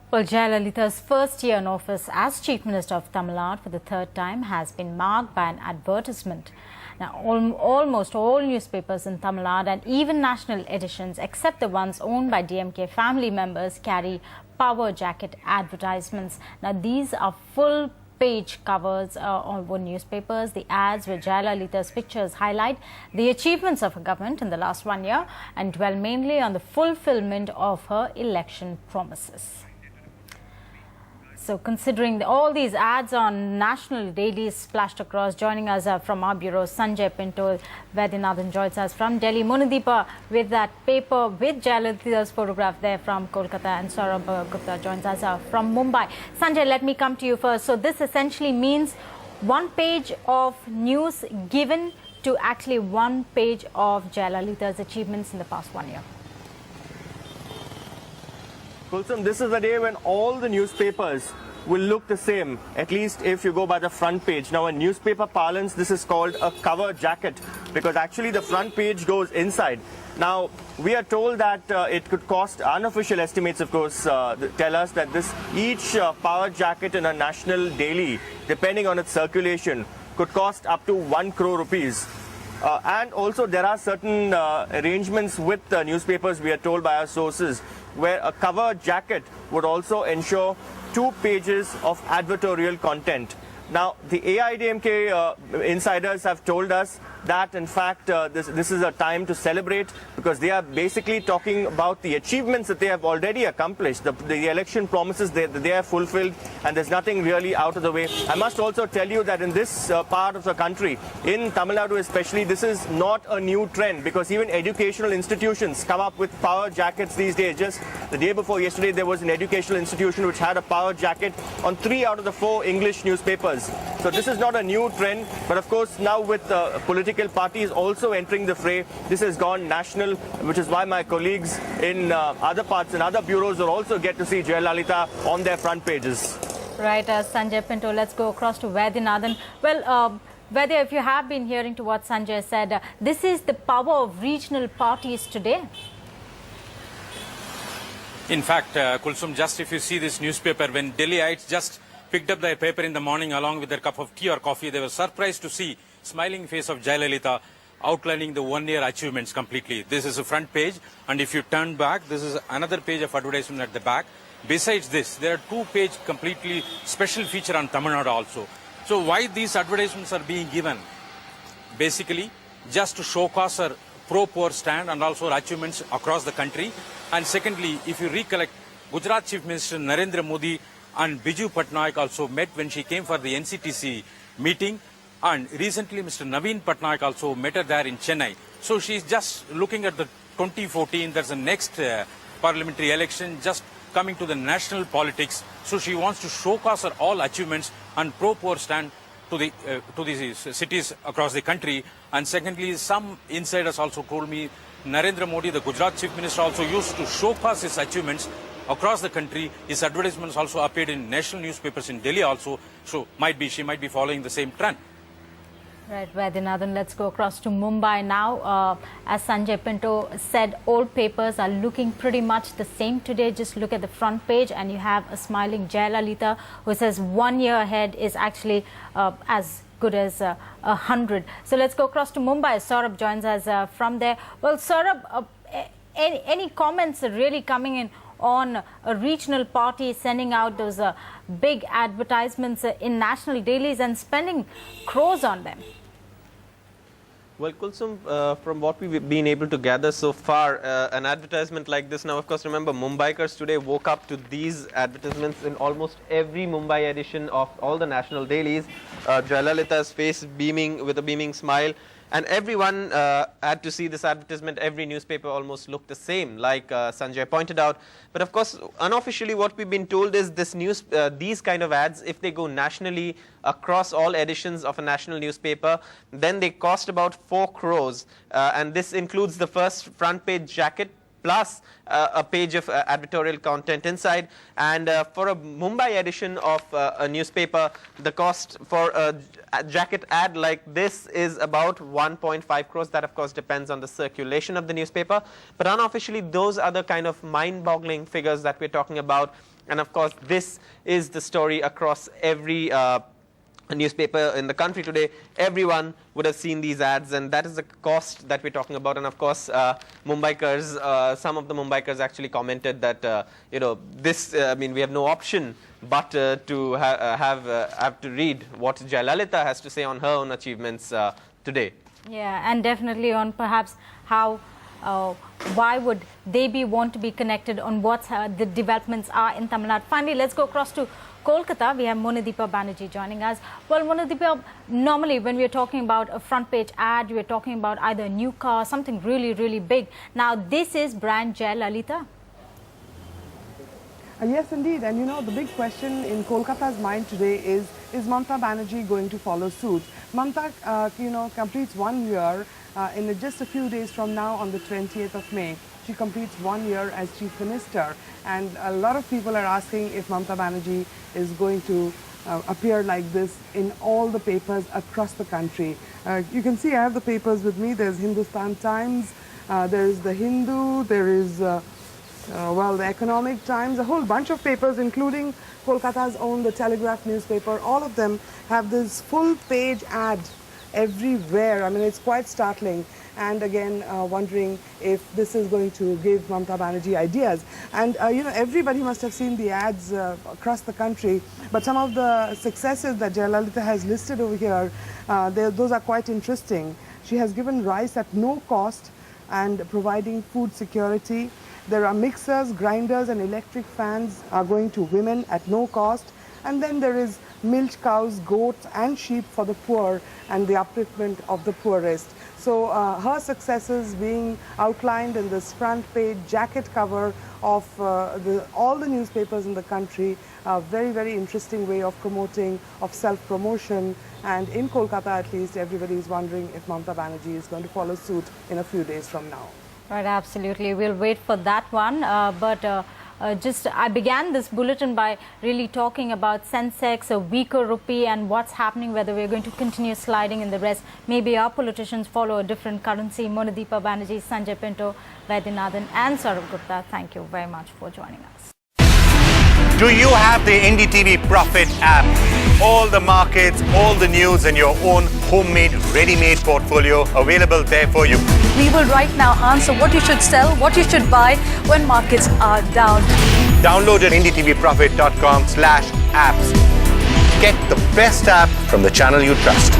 Well, Jayalalitha's first year in office as Chief Minister of Tamil Nadu for the third time has been marked by an advertisement. Now, almost all newspapers in Tamil Nadu and even national editions, except the ones owned by DMK family members, carry power jacket advertisements. Now, these are full page covers on newspapers. The ads with Jayalalitha's pictures highlight the achievements of her government in the last 1 year and dwell mainly on the fulfillment of her election promises. So, considering all these ads on national dailies splashed across, joining us from our bureau, Sanjay Pinto, Vaidyanathan joins us from Delhi, Munideepa with that paper with Jayalalitha's photograph there from Kolkata, and Saurabh Gupta joins us from Mumbai. Sanjay, let me come to you first. So, this essentially means one page of news given to actually one page of Jayalalitha's achievements in the past 1 year. Kulsum, this is the day when all the newspapers will look the same, at least if you go by the front page. Now, in newspaper parlance, this is called a cover jacket because actually the front page goes inside. Now, we are told that it could cost, unofficial estimates of course tell us that each power jacket in a national daily, depending on its circulation, could cost up to 1 crore rupees. And also there are certain arrangements with newspapers, we are told by our sources, where a cover jacket would also ensure 2 pages of advertorial content. Now, the AIDMK insiders have told us that, in fact, this is a time to celebrate because they are basically talking about the achievements that they have already accomplished, the election promises they have fulfilled, and there's nothing really out of the way. I must also tell you that in this part of the country, in Tamil Nadu especially, this is not a new trend because even educational institutions come up with power jackets these days. Just the day before yesterday, there was an educational institution which had a power jacket on 3 out of the 4 English newspapers. So this is not a new trend, but of course now with political parties also entering the fray, this has gone national, which is why my colleagues in other parts and other bureaus will also get to see Jayalalitha on their front pages. Right, Sanjay Pinto, let's go across to Vaidyanathan. Well, Vaidya, if you have been hearing to what Sanjay said, this is the power of regional parties today. In fact, Kulsum, just if you see this newspaper, when Delhiites just picked up their paper in the morning along with their cup of tea or coffee, they were surprised to see smiling face of Jayalalitha outlining the 1-year achievements completely. This is a front page, and if you turn back, this is another page of advertisement at the back. Besides this, there are 2-page completely special feature on Tamil Nadu also. So why these advertisements are being given? Basically, just to showcase her pro-poor stand and also her achievements across the country. And secondly, if you recollect, Gujarat Chief Minister Narendra Modi and Biju Patnaik also met when she came for the NCTC meeting, and recently Mr. Naveen Patnaik also met her there in Chennai. So she's just looking at the 2014, there's a next parliamentary election just coming to the national politics. So she wants to showcase her all achievements and pro-poor stand to the cities across the country. And secondly, some insiders also told me Narendra Modi, the Gujarat Chief Minister, also used to showcase his achievements across the country. His advertisements also appeared in national newspapers in Delhi also. So she might be following the same trend. Right, Vaidyanathan, let's go across to Mumbai now. As Sanjay Pinto said, all papers are looking pretty much the same today. Just look at the front page and you have a smiling Jayalalitha who says 1 year ahead is actually as good as 100. So let's go across to Mumbai. Saurabh joins us from there. Well, Saurabh, any comments really coming in on a regional party sending out those big advertisements in national dailies and spending crores on them? Well, Kulsum, from what we've been able to gather so far, an advertisement like this, now of course remember Mumbaikars today woke up to these advertisements in almost every Mumbai edition of all the national dailies. Jayalalitha's face beaming with a beaming smile. And everyone had to see this advertisement. Every newspaper almost looked the same, like Sanjay pointed out. But of course, unofficially, what we've been told is these kind of ads, if they go nationally across all editions of a national newspaper, then they cost about 4 crores. And this includes the first front page jacket, plus a page of advertorial content inside. And for a Mumbai edition of a newspaper, the cost for a jacket ad like this is about 1.5 crores. That of course depends on the circulation of the newspaper, but unofficially those are the kind of mind-boggling figures that we're talking about. And of course this is the story across every newspaper in the country today. Everyone would have seen these ads, and that is the cost that we're talking about. And of course Mumbaikars, some of the Mumbaikars actually commented that this I mean, we have no option but to have to read what Jayalalithaa has to say on her own achievements today. Yeah, and definitely on perhaps how why would they want to be connected on what the developments are in Tamil Nadu. Finally, let's go across to Kolkata. We have Monadeepa Banerjee joining us. Well, Monadeepa, normally when we're talking about a front page ad, we're talking about either a new car, something really, really big. Now, this is brand Jayalalithaa. Yes, indeed. And the big question in Kolkata's mind today is Mamata Banerjee going to follow suit? Mamata, completes 1 year in just a few days from now on the 20th of May. She completes 1 year as Chief Minister. And a lot of people are asking if Mamata Banerjee is going to appear like this in all the papers across the country. You can see I have the papers with me. There's Hindustan Times, there is the Hindu, there is the Economic Times, a whole bunch of papers, including Kolkata's own, the Telegraph newspaper. All of them have this full page ad everywhere. I mean, it's quite startling. And again, wondering if this is going to give Mamata Banerjee ideas. And everybody must have seen the ads across the country, but some of the successes that Jayalalithaa has listed over here, those are quite interesting. She has given rice at no cost and providing food security. There are mixers, grinders and electric fans are going to women at no cost. And then there is milch cows, goats and sheep for the poor and the upliftment of the poorest. So her successes being outlined in this front page jacket cover of all the newspapers in the country, a very, very interesting way of promoting, of self-promotion. And in Kolkata at least, everybody is wondering if Mamata Banerjee is going to follow suit in a few days from now. Right, absolutely. We'll wait for that one. I began this bulletin by really talking about Sensex, a weaker rupee, and what's happening, whether we're going to continue sliding in the rest. Maybe our politicians follow a different currency. Monadeepa Banerjee, Sanjay Pinto, Vaidyanathan and Saurabh Gupta, thank you very much for joining us. Do you have the NDTV Profit app? All the markets, all the news and your own homemade, ready-made portfolio available there for you. We will right now answer what you should sell, what you should buy when markets are down. Download at ndtvprofit.com/apps. Get the best app from the channel you trust.